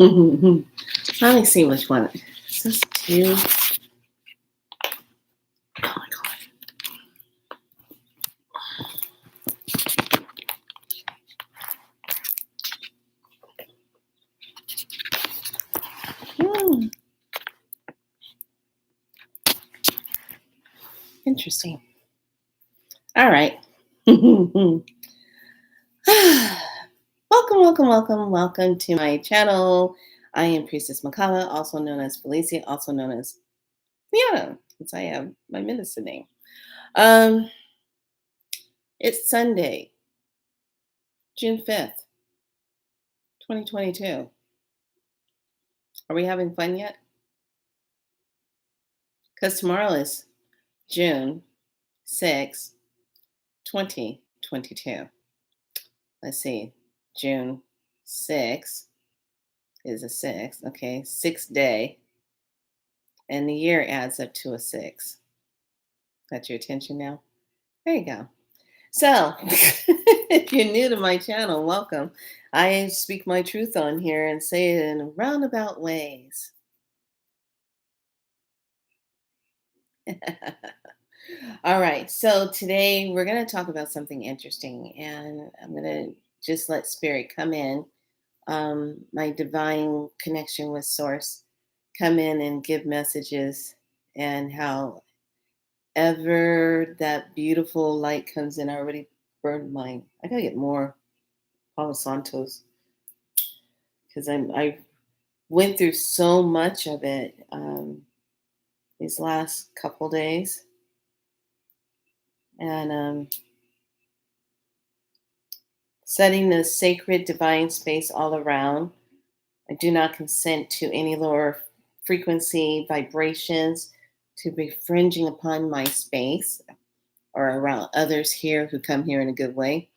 Mhm. Let me see which one. Is this two? Oh my God. Interesting. All right. welcome, welcome to my channel. I am Priestess Makala, also known as Felicia, also known as Liana, since I have my medicine name. Um, it's Sunday, June 5th, 2022. Are we having fun yet? Because tomorrow is June 6th, 2022. Let's see. June 6th is a 6. Okay. Sixth day. And the year adds up to a 6. Got your attention now? There you go. So, if you're new to my channel, welcome. I speak my truth on here and say it in roundabout ways. All right. So, today we're going to talk about something interesting, and I'm going to just let spirit come in, my divine connection with Source come in and give messages, and how ever that beautiful light comes in. I already burned mine. I gotta get more Palo Santos because I went through so much of it these last couple days, and setting the sacred divine space all around. I do not consent to any lower frequency vibrations to be fringing upon my space or around others here who come here in a good way.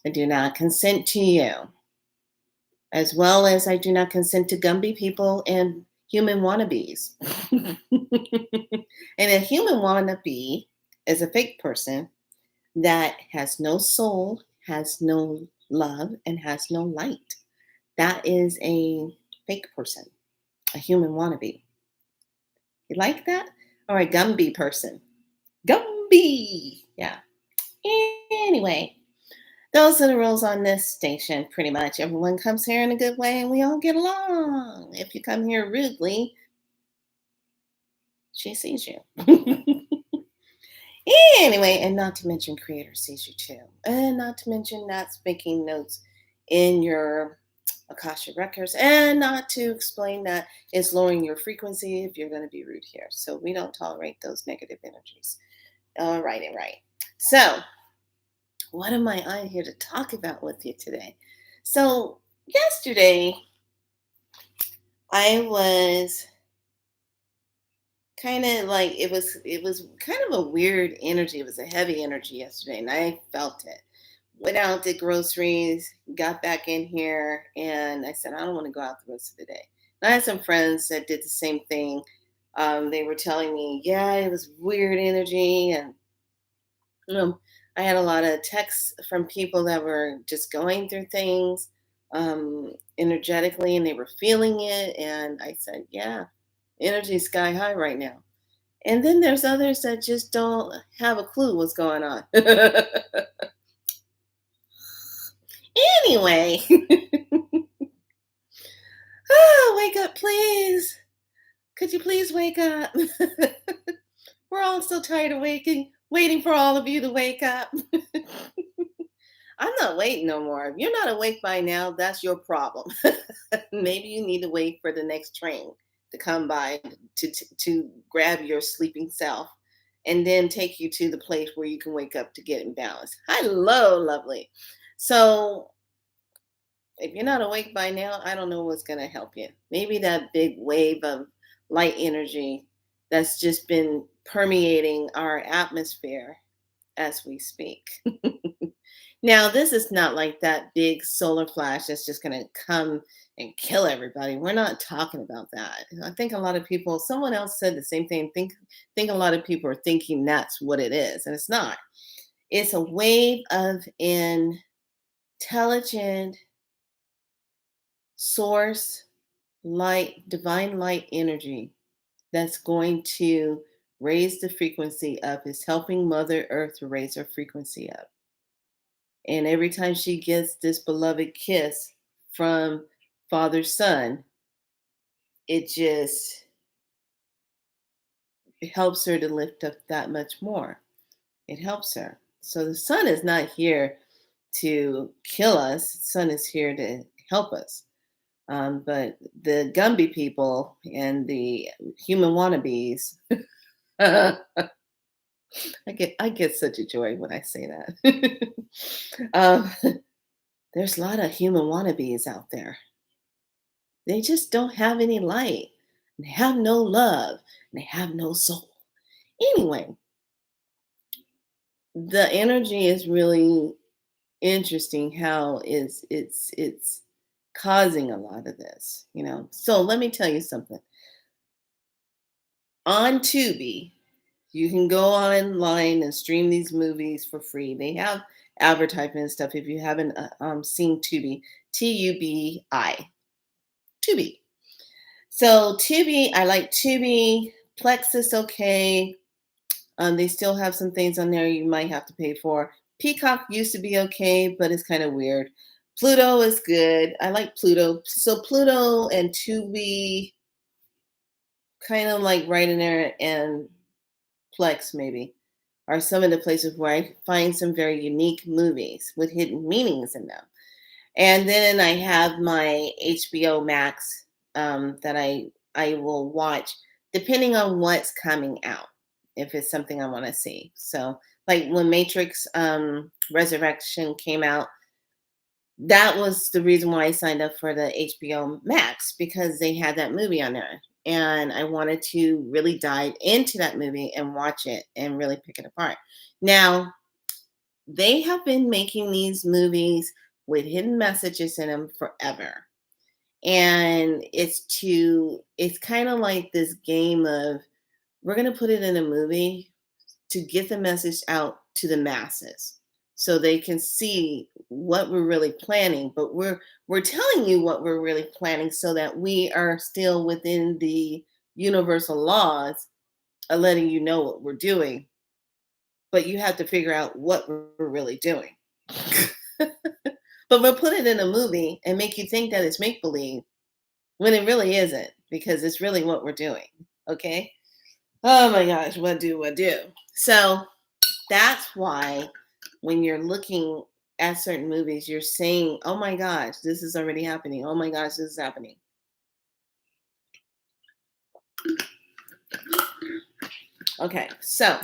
I do not consent to you, as well as I do not consent to Gumby people and human wannabes. And a human wannabe is a fake person that has no soul, has no love, and has no light. That is a fake person, a human wannabe. You like that? Or a Gumby person? Gumby! Yeah. Anyway, those are the rules on this station, pretty much. Everyone comes here in a good way and we all get along. If you come here rudely, she sees you. Anyway, and not to mention Creator sees you too. And not to mention that's making notes in your Akasha records. And not to explain that it's lowering your frequency if you're going to be rude here. So we don't tolerate those negative energies. All right, all right. So, what am I on here to talk about with you today? So, yesterday I was kind of like it was kind of a weird energy. It was a heavy energy yesterday, and I felt it. Went out, did groceries, got back in here, and I said I don't want to go out the rest of the day. And I had some friends that did the same thing. They were telling me, yeah, it was weird energy, and I had a lot of texts from people that were just going through things energetically, and they were feeling it. And I said, yeah, energy sky high right now. And then there's others that just don't have a clue what's going on. Anyway, oh, wake up, please. Could you please wake up? We're all so tired of waiting for all of you to wake up. I'm not waiting no more. If you're not awake by now, that's your problem. Maybe you need to wait for the next train to come by to grab your sleeping self and then take you to the place where you can wake up to get in balance. Hello, lovely. So, if you're not awake by now, I don't know what's going to help you. Maybe that big wave of light energy that's just been permeating our atmosphere as we speak. Now, this is not like that big solar flash that's just going to come and kill everybody. We're not talking about that. I think a lot of people, someone else said the same thing. Think a lot of people are thinking that's what it is, and it's not. It's a wave of intelligent source light, divine light energy that's going to raise the frequency up, is helping Mother Earth to raise her frequency up. And every time she gets this beloved kiss from Father Son, it just helps her to lift up that much more. It helps her. So the sun is not here to kill us, the sun is here to help us. But the Gumby people and the human wannabes, I get such a joy when I say that. um, there's a lot of human wannabes out there. They just don't have any light. They have no love. And they have no soul. Anyway, the energy is really interesting. How is it's causing a lot of this, you know. So let me tell you something. On Tubi, you can go online and stream these movies for free. They have advertisement and stuff. If you haven't seen Tubi, Tubi, Tubi. So Tubi, I like Tubi. Plex is okay. They still have some things on there you might have to pay for. Peacock used to be okay, but it's kind of weird. Pluto is good. I like Pluto. So Pluto and Tubi, kind of like right in there, and Plex maybe, are some of the places where I find some very unique movies with hidden meanings in them. And then I have my HBO Max that I will watch depending on what's coming out, if it's something I want to see. So like when Matrix Resurrection came out, that was the reason why I signed up for the HBO Max, because they had that movie on there. And I wanted to really dive into that movie and watch it and really pick it apart. Now, they have been making these movies with hidden messages in them forever. And it's kind of like this game of, we're going to put it in a movie to get the message out to the masses so they can see what we're really planning. But we're telling you what we're really planning so that we are still within the universal laws of letting you know what we're doing, but you have to figure out what we're really doing. But we'll put it in a movie and make you think that it's make believe when it really isn't, because it's really what we're doing. Okay. Oh my gosh, what do? So that's why when you're looking at certain movies, you're saying, oh my gosh, this is already happening. Oh my gosh, this is happening. Okay, so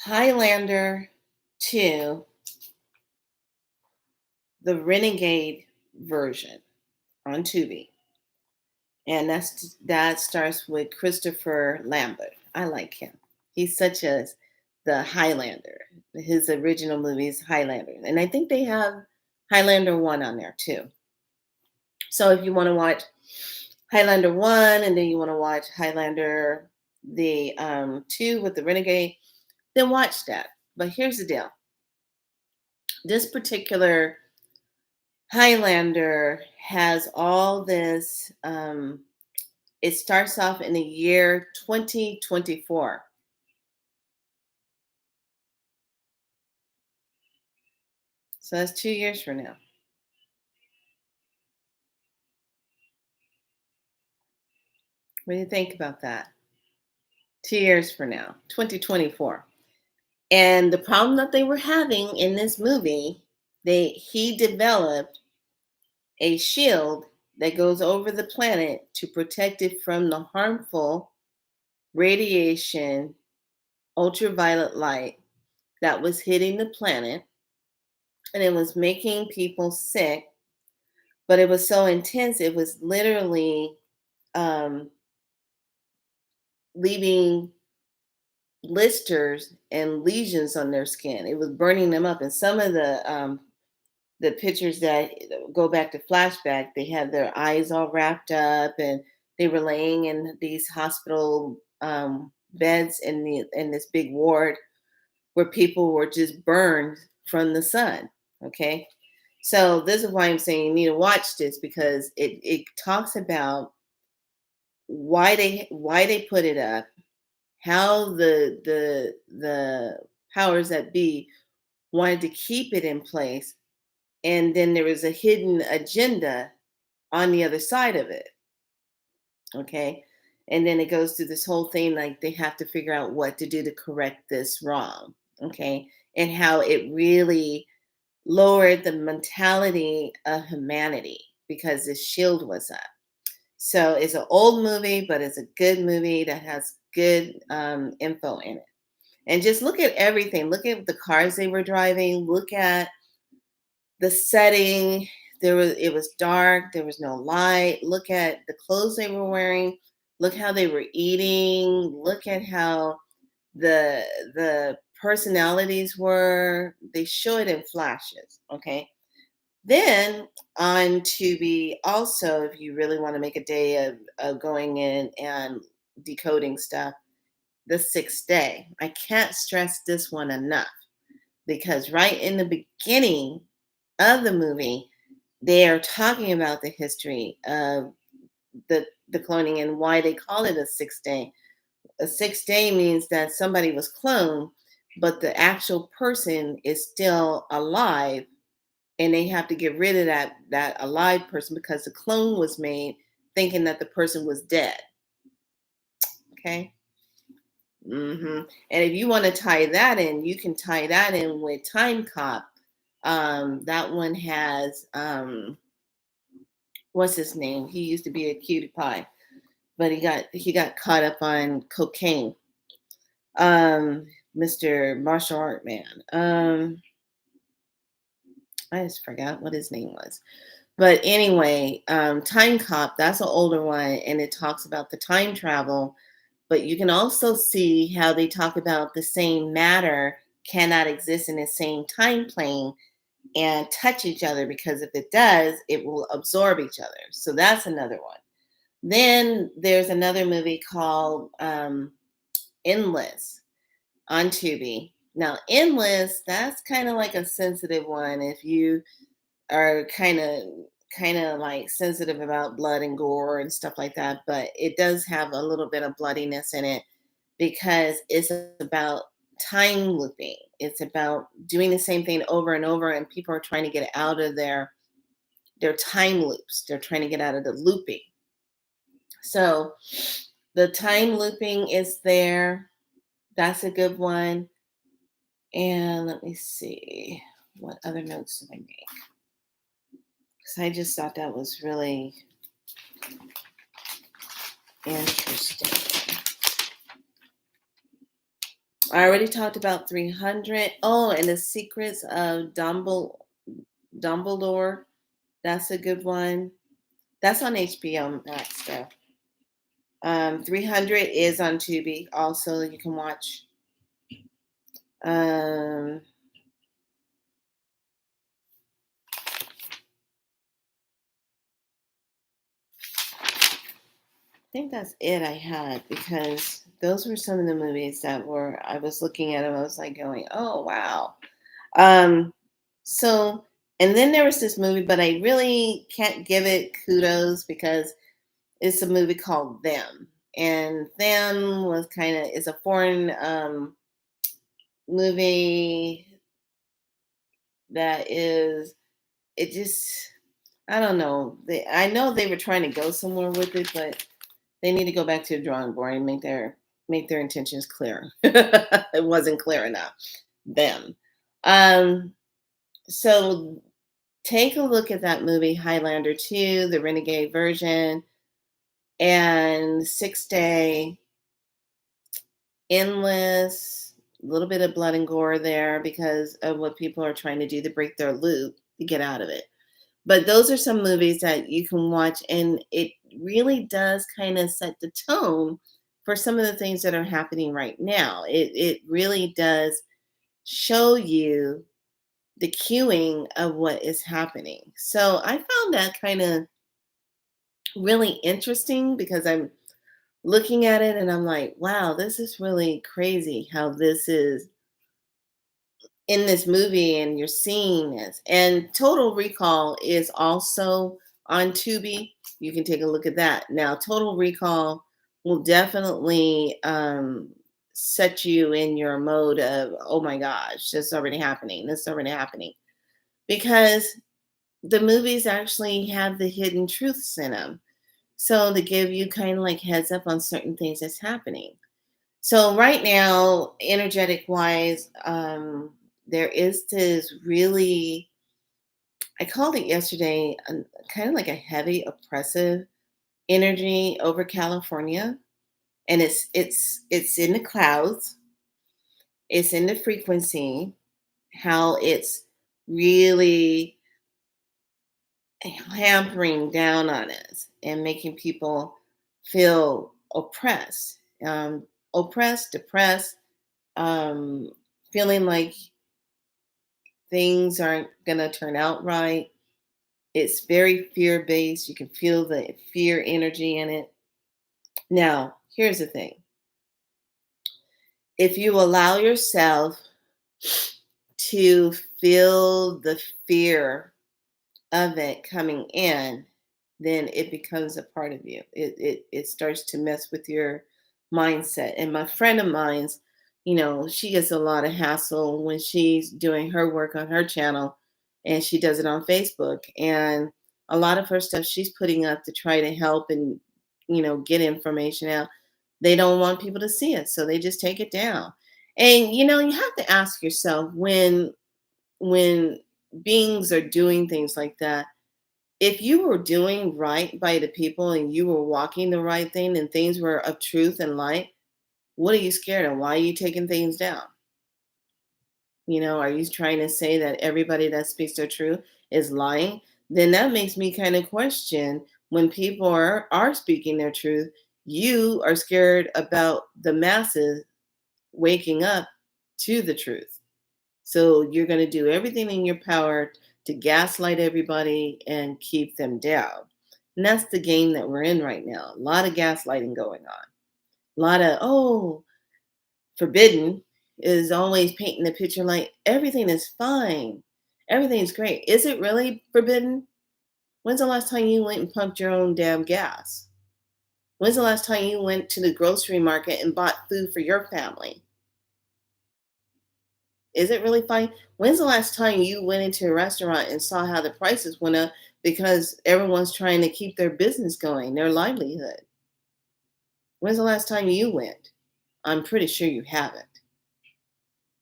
Highlander 2, the Renegade version on Tubi. And that starts with Christopher Lambert. I like him. He's such a the Highlander. His original movie is Highlander, and I think they have Highlander 1 on there too. So if you want to watch Highlander 1 and then you want to watch Highlander the 2 with the Renegade, then watch that. But here's the deal. This particular Highlander has all this it starts off in the year 2024. So that's 2 years from now. What do you think about that? 2 years from now, 2024. And the problem that they were having in this movie, he developed a shield that goes over the planet to protect it from the harmful radiation, ultraviolet light that was hitting the planet, and it was making people sick. But it was so intense, it was literally um, leaving blisters and lesions on their skin. It was burning them up. And some of the pictures that go back to flashback, they had their eyes all wrapped up, and they were laying in these hospital beds in this big ward where people were just burned from the sun. Okay, So this is why I'm saying you need to watch this, because it talks about why they put it up, how the powers that be wanted to keep it in place, and then there was a hidden agenda on the other side of it. Okay. And then it goes through this whole thing like they have to figure out what to do to correct this wrong. Okay. And how it really lowered the mentality of humanity because the shield was up. So it's an old movie, but it's a good movie that has good info in it. And just look at everything. Look at the cars they were driving. Look at the setting. It was dark. There was no light. Look at the clothes they were wearing. Look how they were eating. Look at how the personalities were. They show it in flashes. Okay. Then on Tubi, also, if you really want to make a day of going in and decoding stuff, The Sixth Day. I can't stress this one enough because right in the beginning of the movie, they are talking about the history of the cloning and why they call it a sixth day. A sixth day means that somebody was cloned, but the actual person is still alive, and they have to get rid of that alive person because the clone was made thinking that the person was dead. Okay. And if you want to tie that in, you can tie that in with Time Cop. That one has what's his name? He used to be a cutie pie, but he got caught up on cocaine. Mr. Martial Art Man. I just forgot what his name was. But anyway, Time Cop, that's an older one, and it talks about the time travel. But you can also see how they talk about the same matter cannot exist in the same time plane and touch each other, because if it does, it will absorb each other. So that's another one. Then there's another movie called Endless on Tubi. Now, Endless, that's kind of like a sensitive one if you are kind of like sensitive about blood and gore and stuff like that, but it does have a little bit of bloodiness in it because it's about time looping. It's about doing the same thing over and over, and people are trying to get out of their time loops. They're trying to get out of the looping. So the time looping is there. That's a good one. And let me see, what other notes did I make? Because I just thought that was really interesting. I already talked about 300. Oh, and the Secrets of Dumbledore. That's a good one. That's on HBO Max though. 300 is on Tubi. Also, you can watch. I think that's it I had, because those were some of the movies that were I was looking at them. I was like going, oh wow. Um, so and then there was this movie, but I really can't give it kudos because it's a movie called Them. And Them was kind of is a foreign movie that is it just I don't know. I know they were trying to go somewhere with it, but they need to go back to the drawing board and make their intentions clear. It wasn't clear enough. Them. Um, so take a look at that movie, Highlander 2, the Renegade version, and Six Day, Endless, a little bit of blood and gore there because of what people are trying to do to break their loop to get out of it. But those are some movies that you can watch, and it really does kind of set the tone for some of the things that are happening right now. It really does show you the cueing of what is happening. So I found that kind of really interesting because I'm looking at it and I'm like, wow, this is really crazy how this is in this movie and you're seeing this. And Total Recall is also on Tubi. You can take a look at that. Now, Total Recall will definitely set you in your mode of, oh my gosh, this is already happening. This is already happening. Because the movies actually have the hidden truths in them. So they give you kind of like heads up on certain things that's happening. So right now, energetic wise, there is this really, I called it yesterday, kind of like a heavy, oppressive energy over California, and it's in the clouds, it's in the frequency, how it's really hampering down on us and making people feel oppressed, oppressed, depressed, um, feeling like things aren't going to turn out right. It's very fear based. You can feel the fear energy in it. Now, here's the thing, if you allow yourself to feel the fear of it coming in, then it becomes a part of you. It starts to mess with your mindset. And my friend of mine's, she gets a lot of hassle when she's doing her work on her channel, and she does it on Facebook. And a lot of her stuff she's putting up to try to help and get information out. They don't want people to see it, so they just take it down. And you have to ask yourself, when beings are doing things like that, if you were doing right by the people and you were walking the right thing and things were of truth and light, what are you scared of? Why are you taking things down? Are you trying to say that everybody that speaks their truth is lying? Then that makes me kind of question, when people are speaking their truth, you are scared about the masses waking up to the truth. So you're going to do everything in your power to gaslight everybody and keep them down. And that's the game that we're in right now. A lot of gaslighting going on. A lot of, forbidden is always painting the picture like everything is fine. Everything's great. Is it really forbidden? When's the last time you went and pumped your own damn gas? When's the last time you went to the grocery market and bought food for your family? Is it really fine? When's the last time you went into a restaurant and saw how the prices went up because everyone's trying to keep their business going, their livelihood? When's the last time you went? I'm pretty sure you haven't,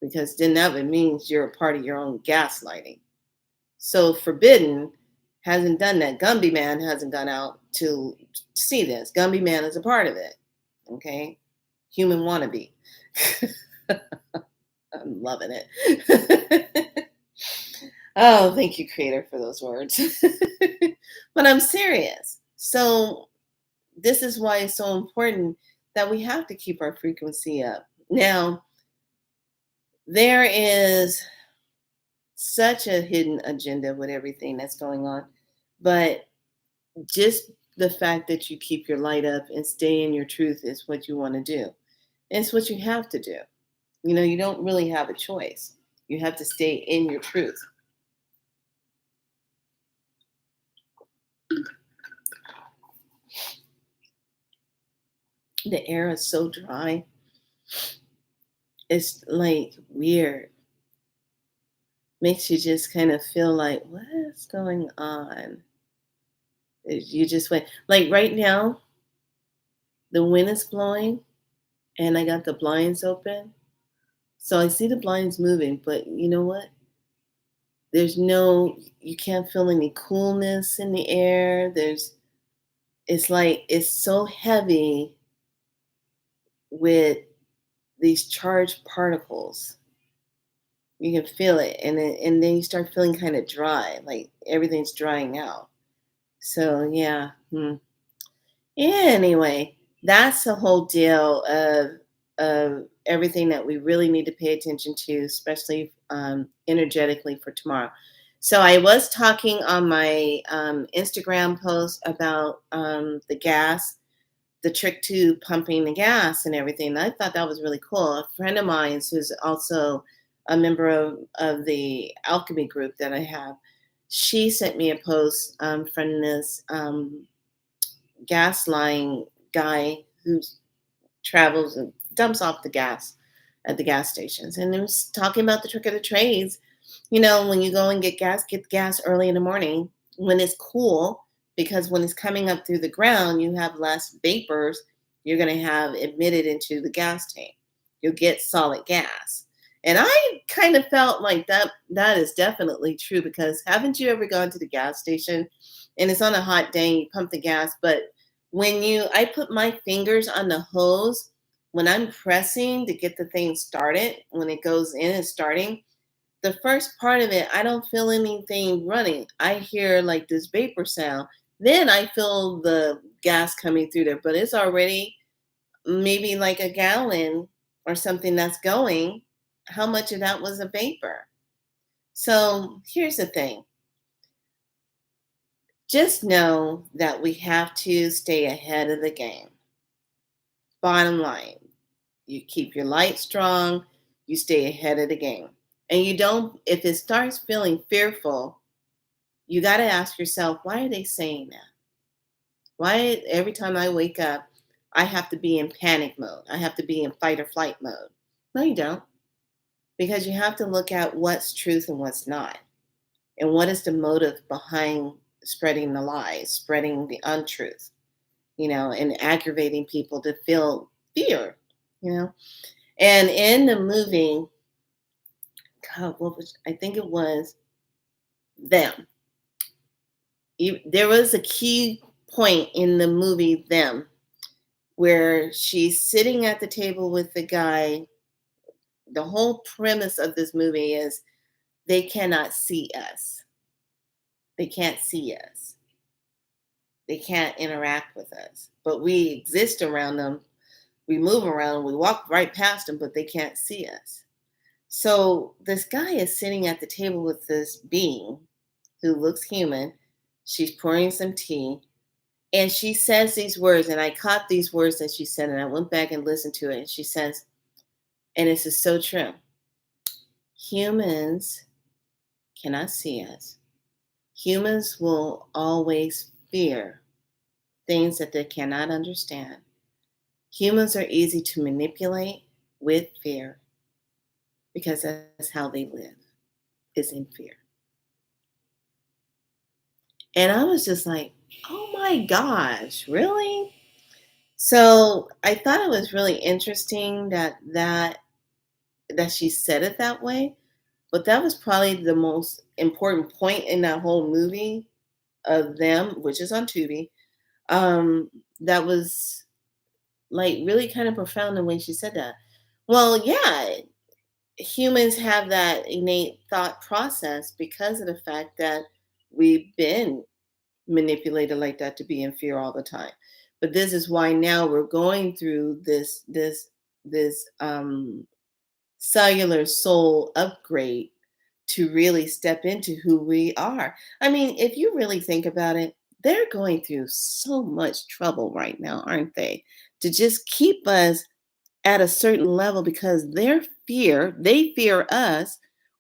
because then that would mean you're a part of your own gaslighting. So Forbidden hasn't done that. Gumby Man hasn't gone out to see this. Gumby Man is a part of it. Okay? Human wannabe. I'm loving it. Oh, thank you, Creator, for those words. But I'm serious. So, this is why it's so important that we have to keep our frequency up. Now, there is such a hidden agenda with everything that's going on, but just the fact that you keep your light up and stay in your truth is what you want to do. It's what you have to do. You don't really have a choice. You have to stay in your truth. The air is so dry. It's like weird. Makes you just kind of feel like, what's going on? You just went, like right now, the wind is blowing and I got the blinds open. So I see the blinds moving, but you know what? You can't feel any coolness in the air. It's like, it's so heavy with these charged particles. You can feel it, and then you start feeling kind of dry, like everything's drying out. So yeah. Anyway, that's the whole deal of everything that we really need to pay attention to, especially energetically for tomorrow. So I was talking on my Instagram post about the gas, the trick to pumping the gas and everything. I thought that was really cool. A friend of mine who's also a member of the alchemy group that I have, she sent me a post from this gas line guy who travels and dumps off the gas at the gas stations. And it was talking about the trick of the trades. When you go and get gas early in the morning when it's cool, because when it's coming up through the ground, you have less vapors you're going to have emitted into the gas tank. You'll get solid gas. And I kind of felt like that is definitely true, because haven't you ever gone to the gas station and it's on a hot day and you pump the gas, but I put my fingers on the hose when I'm pressing to get the thing started, when it goes in and starting, the first part of it, I don't feel anything running. I hear like this vapor sound. Then I feel the gas coming through there, but it's already maybe like a gallon or something that's going. How much of that was a vapor? So here's the thing. Just know that we have to stay ahead of the game. Bottom line, you keep your light strong, you stay ahead of the game. And you don't, if it starts feeling fearful, you got to ask yourself, why are they saying that? Why every time I wake up, I have to be in panic mode? I have to be in fight or flight mode. No, you don't. Because you have to look at what's truth and what's not. And what is the motive behind spreading the lies, spreading the untruth, and aggravating people to feel fear, you know? And in the movie, God, I think it was Them. There was a key point in the movie Them where she's sitting at the table with the guy. The whole premise of this movie is they cannot see us. They can't see us. They can't interact with us. But we exist around them. We move around, we walk right past them, but they can't see us. So this guy is sitting at the table with this being who looks human. She's pouring some tea. And she says these words, and I caught these words that she said, and I went back and listened to it. And she says, and this is so true, humans cannot see us. Humans will always fear things that they cannot understand. Humans are easy to manipulate with fear because that's how they live, is in fear. And I was just like, oh my gosh, really? So I thought it was really interesting that she said it that way. But that was probably the most important point in that whole movie of Them, which is on Tubi. That was like really kind of profound the way she said that. Well, yeah, humans have that innate thought process because of the fact that we've been manipulated like that to be in fear all the time. But this is why now we're going through this cellular soul upgrade to really step into who we are. I mean, if you really think about it, they're going through so much trouble right now, aren't they? To just keep us at a certain level because they fear us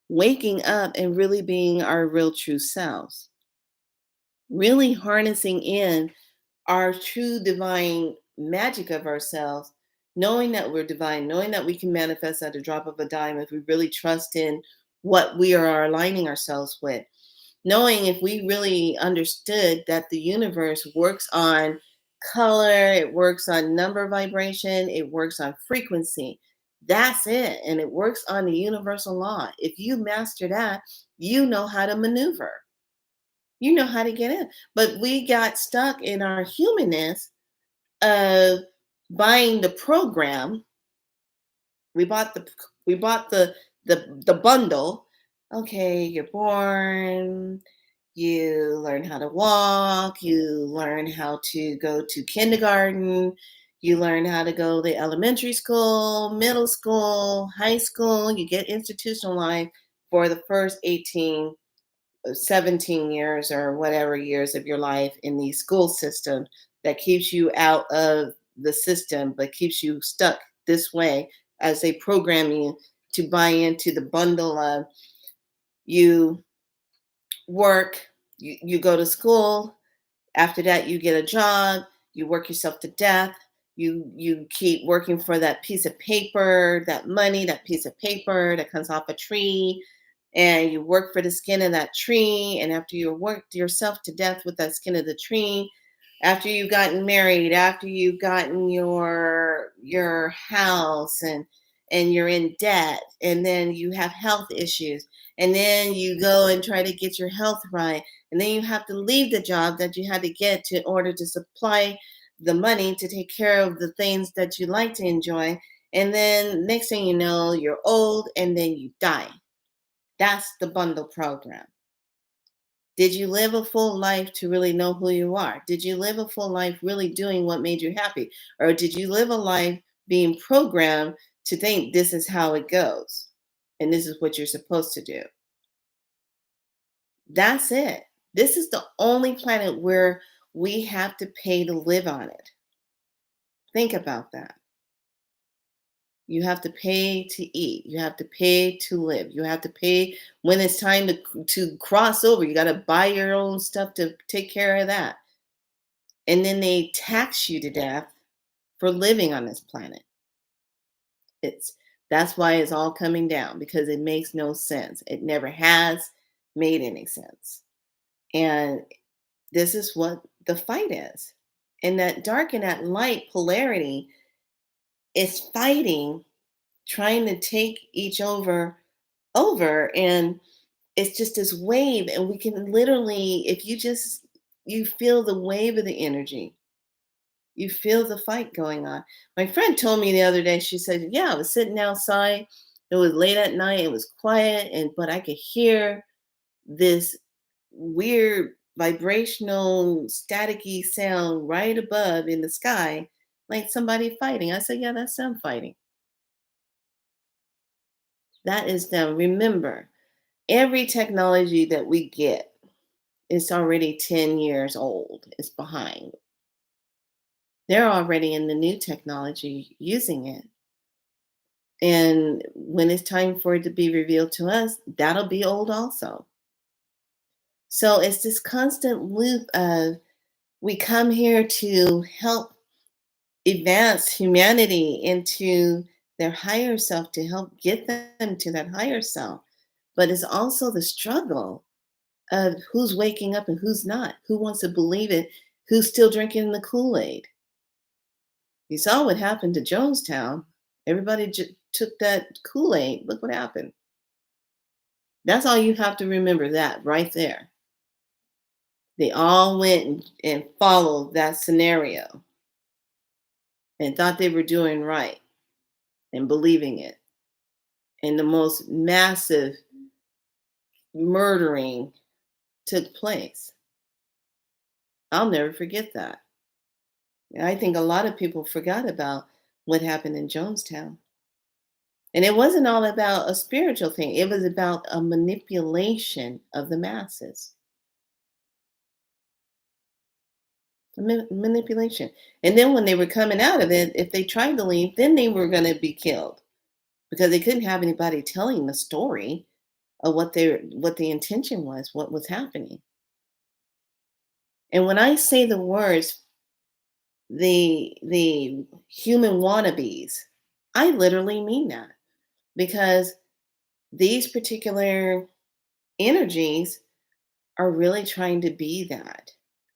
waking up and really being our real true selves, really harnessing in our true divine magic of ourselves, knowing that we're divine, knowing that we can manifest at a drop of a dime if we really trust in what we are aligning ourselves with. Knowing if we really understood that the universe works on color, it works on number vibration, it works on frequency. That's it. And it works on the universal law. If you master that, you know how to maneuver. You know how to get in. But we got stuck in our humanness of buying the program. We bought the bundle. Okay, you're born, you learn how to walk, you learn how to go to kindergarten, you learn how to go to elementary school, middle school, high school, you get institutionalized for the first 18 17 years or whatever years of your life in the school system that keeps you out of the system but keeps you stuck this way as they program you to buy into the bundle of you work, you go to school, after that you get a job, you work yourself to death, you keep working for that piece of paper, that money, that piece of paper that comes off a tree, and you work for the skin of that tree, and after you worked yourself to death with that skin of the tree, after you've gotten married, after you've gotten your house, and you're in debt, and then you have health issues, and then you go and try to get your health right, and then you have to leave the job that you had to get to in order to supply the money to take care of the things that you like to enjoy, and then next thing you know you're old and then you die. That's the bundle program. Did you live a full life to really know who you are? Did you live a full life really doing what made you happy? Or did you live a life being programmed to think this is how it goes and this is what you're supposed to do? That's it. This is the only planet where we have to pay to live on it. Think about that. You have to pay to eat. You have to pay to live. You have to pay when it's time to cross over. You got to buy your own stuff to take care of that. And then they tax you to death for living on this planet. It's That's why it's all coming down, because it makes no sense. It never has made any sense. And this is what the fight is. And that dark and that light polarity is fighting, trying to take each over, and it's just this wave, and we can literally, if you feel the wave of the energy, you feel the fight going on. My friend told me the other day, she said, yeah, I was sitting outside, it was late at night, it was quiet, and but I could hear this weird vibrational staticky sound right above in the sky, like somebody fighting. I said, yeah, that's them fighting. That is them. Remember, every technology that we get is already 10 years old. It's behind. They're already in the new technology using it. And when it's time for it to be revealed to us, that'll be old also. So it's this constant loop of we come here to help advance humanity into their higher self, to help get them to that higher self. But it's also the struggle of who's waking up and who's not, who wants to believe it, who's still drinking the Kool-Aid. You saw what happened to Jonestown. Everybody took that Kool-Aid. Look what happened. That's all you have to remember, that right there. They all went and followed that scenario and thought they were doing right and believing it. And the most massive murdering took place. I'll never forget that. I think a lot of people forgot about what happened in Jonestown. And it wasn't all about a spiritual thing, it was about a manipulation of the masses. Manipulation. And then when they were coming out of it, if they tried to leave, then they were going to be killed because they couldn't have anybody telling the story of what the intention was, what was happening. And when I say the words, the human wannabes, I literally mean that, because these particular energies are really trying to be that,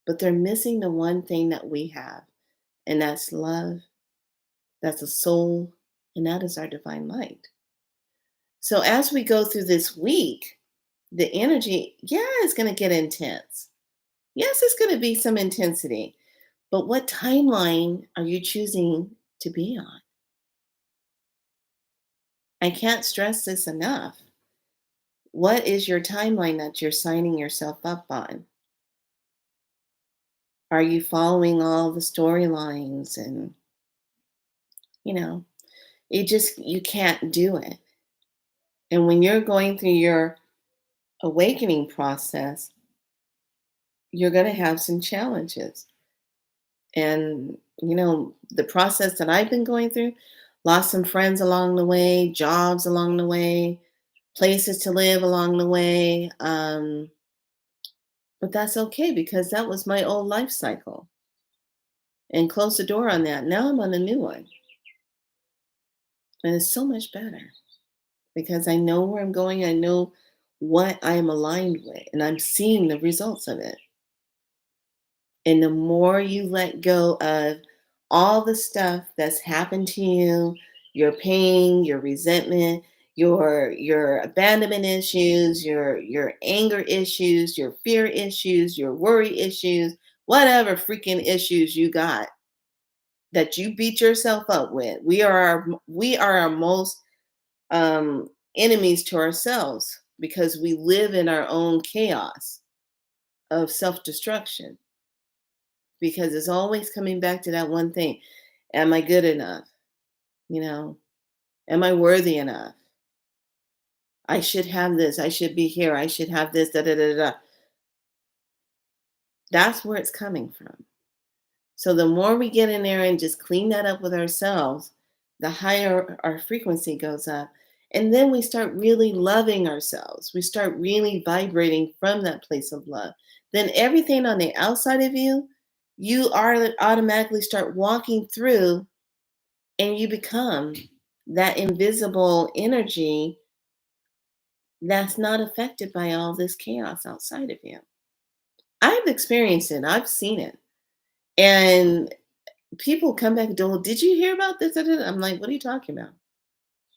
but they're missing the one thing that we have, and that's love, that's a soul, and that is our divine light. So as we go through this week, the energy, yeah, it's going to get intense. Yes, it's going to be some intensity, but what timeline are you choosing to be on? I can't stress this enough. What is your timeline that you're signing yourself up on? Are you following all the storylines? And, you know, you can't do it. And when you're going through your awakening process, you're going to have some challenges. And, the process that I've been going through, lost some friends along the way, jobs along the way, places to live along the way. But that's okay because that was my old life cycle and close the door on that. Now I'm on a new one. And it's so much better because I know where I'm going. I know what I am aligned with, and I'm seeing the results of it. And the more you let go of all the stuff that's happened to you, your pain, your resentment, your abandonment issues, your anger issues, your fear issues, your worry issues, whatever freaking issues you got that you beat yourself up with. We are our most enemies to ourselves because we live in our own chaos of self-destruction, because it's always coming back to that one thing. Am I good enough? You know, am I worthy enough? I should have this. I should be here. I should have this. Da, da, da, da. That's where it's coming from. So the more we get in there and just clean that up with ourselves, the higher our frequency goes up. And then we start really loving ourselves. We start really vibrating from that place of love. Then everything on the outside of you, you are automatically start walking through, and you become that invisible energy that's not affected by all this chaos outside of you. I've experienced it. I've seen it. And people come back and go, "Well, did you hear about this?" I'm like, what are you talking about?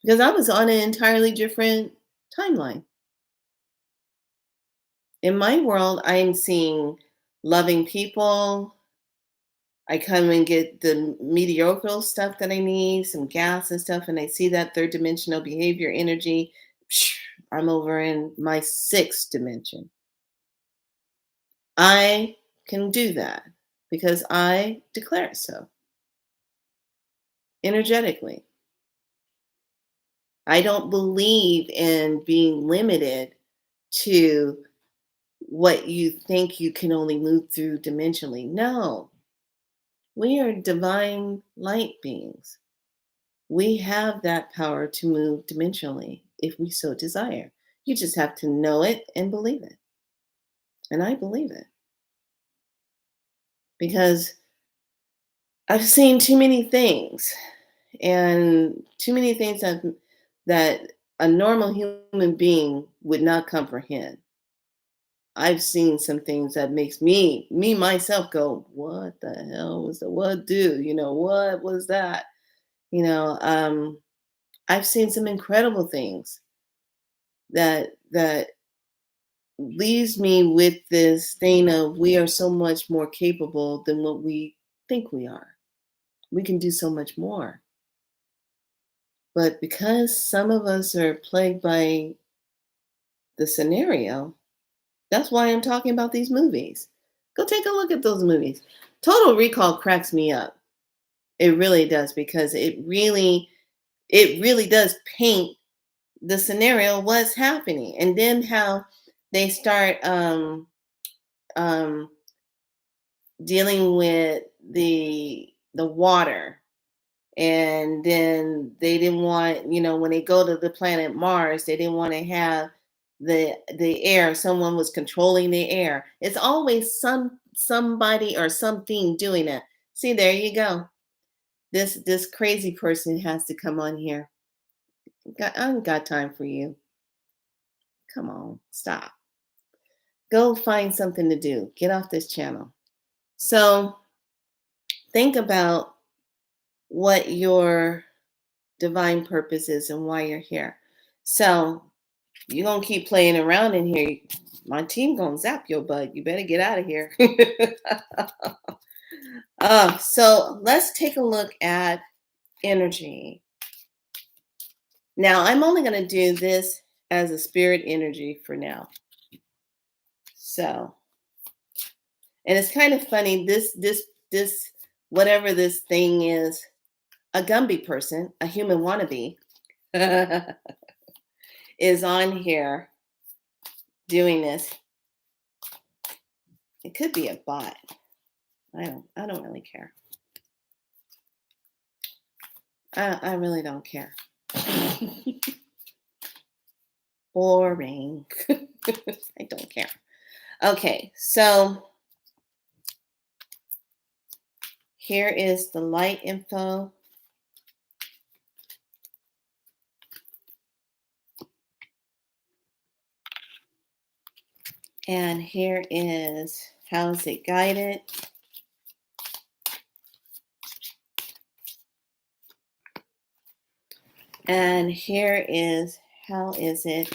Because I was on an entirely different timeline. In my world, I'm seeing loving people. I come and get the mediocre stuff that I need, some gas and stuff, and I see that third dimensional behavior energy. I'm over in my sixth dimension. I can do that because I declare it so energetically. I don't believe in being limited to what you think you can only move through dimensionally. No, we are divine light beings. We have that power to move dimensionally if we so desire. You just have to know it and believe it. And I believe it because I've seen too many things, and too many things that a normal human being would not comprehend. I've seen some things that makes me myself go, what the hell was that? What do what was that? You know, I've seen some incredible things that leaves me with this thing of we are so much more capable than what we think we are. We can do so much more. But because some of us are plagued by the scenario, that's why I'm talking about these movies. Go take a look at those movies. Total Recall cracks me up. It really does because it really does paint the scenario what's happening, and then how they start um dealing with the water. And then they didn't want, when they go to the planet Mars, they didn't want to have the air. Someone was controlling the air. It's always somebody or something doing it. See, there you go. This crazy person has to come on here. I don't got time for you. Come on, stop. Go find something to do. Get off this channel. So think about what your divine purpose is and why you're here. So you're gonna keep playing around in here. My team gonna zap your butt. You better get out of here. So let's take a look at energy. Now I'm only gonna do this as a spirit energy for now. So, and it's kind of funny. This whatever this thing is, a Gumby person, a human wannabe, is on here doing this. It could be a bot. I don't really care. I really don't care. Boring. I don't care. Okay, so here is the light info. And here is how is it guided. And here is how is it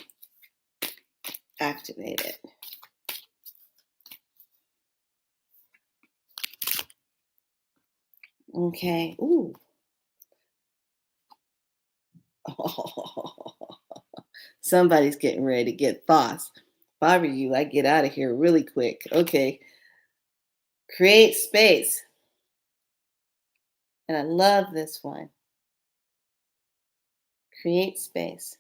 activated. Okay. Ooh. Somebody's getting ready to get boss. If I were you, I get out of here really quick. Okay. Create space. And I love this one. Create space.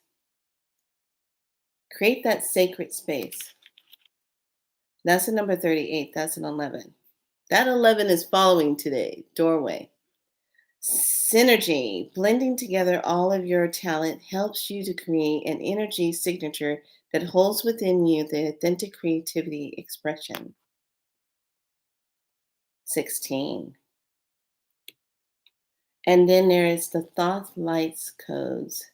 Create that sacred space. That's a number 38. That's an 11. That 11 is following today. Doorway. Synergy. Blending together all of your talent helps you to create an energy signature that holds within you the authentic creativity expression. 16. And then there is the Thoth Lights Codes,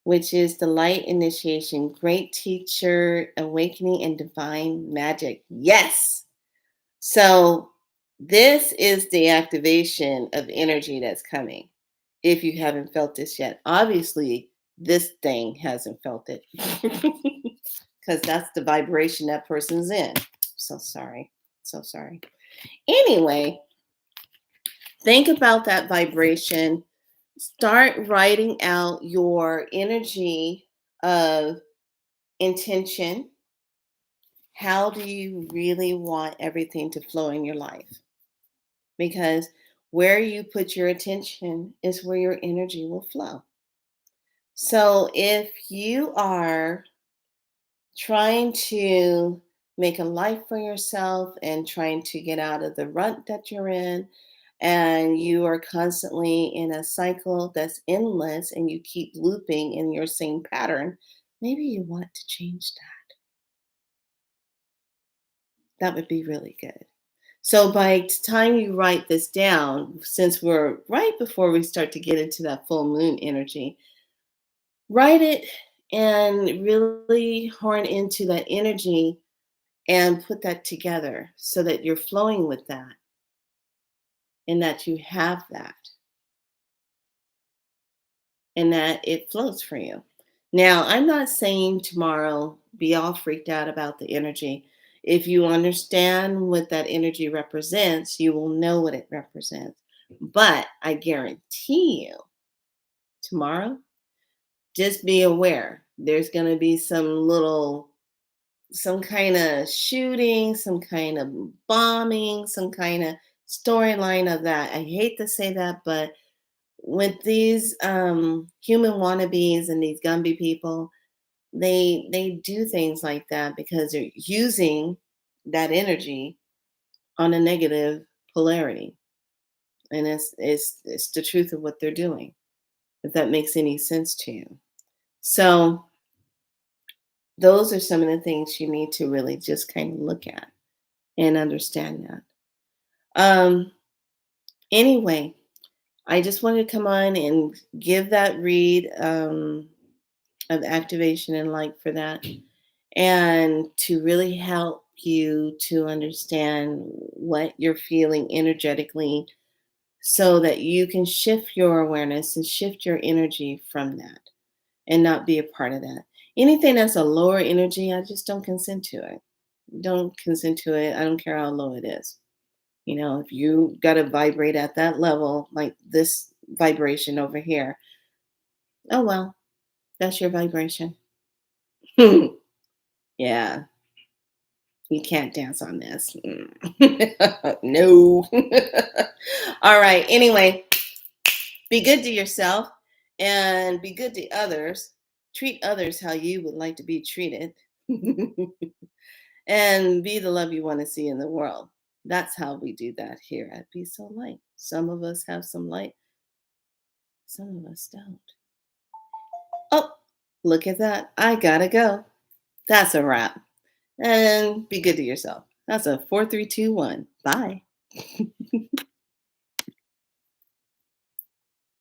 which is the light initiation, great teacher, awakening, and divine magic. Yes. So this is the activation of energy that's coming. If you haven't felt this yet, obviously this thing hasn't felt it because that's the vibration that person's in. So sorry. So sorry. Anyway, think about that vibration. Start writing out your energy of intention. How do you really want everything to flow in your life? Because where you put your attention is where your energy will flow. So if you are trying to make a life for yourself and trying to get out of the rut that you're in, and you are constantly in a cycle that's endless and you keep looping in your same pattern, maybe you want to change that. That would be really good. So by the time you write this down, since we're right before we start to get into that full moon energy, write it and really horn into that energy and put that together so that you're flowing with that and that you have that and that it flows for you. Now, I'm not saying tomorrow be all freaked out about the energy. If you understand what that energy represents, you will know what it represents. But I guarantee you, tomorrow, just be aware there's going to be some kind of shooting, some kind of bombing, some kind of storyline of that. I hate to say that, but with these human wannabes and these Gumby people, they do things like that because they're using that energy on a negative polarity, and it's the truth of what they're doing. If that makes any sense to you, so those are some of the things you need to really just kind of look at and understand that. Um, anyway, I just wanted to come on and give that read of activation and light for that, and to really help you to understand what you're feeling energetically so that you can shift your awareness and shift your energy from that and not be a part of that. Anything that's a lower energy, I just don't consent to it. Don't consent to it. I don't care how low it is. You know, if you got to vibrate at that level, like this vibration over here, oh well, that's your vibration. Yeah, you can't dance on this. No. All right. Anyway, be good to yourself and be good to others. Treat others how you would like to be treated. And be the love you want to see in the world. That's how we do that here at Be So Light. Some of us have some light, Some of us don't. Oh, look at that. I gotta go. That's a wrap. And be good to yourself. That's a 4, 3, 2, 1. Bye.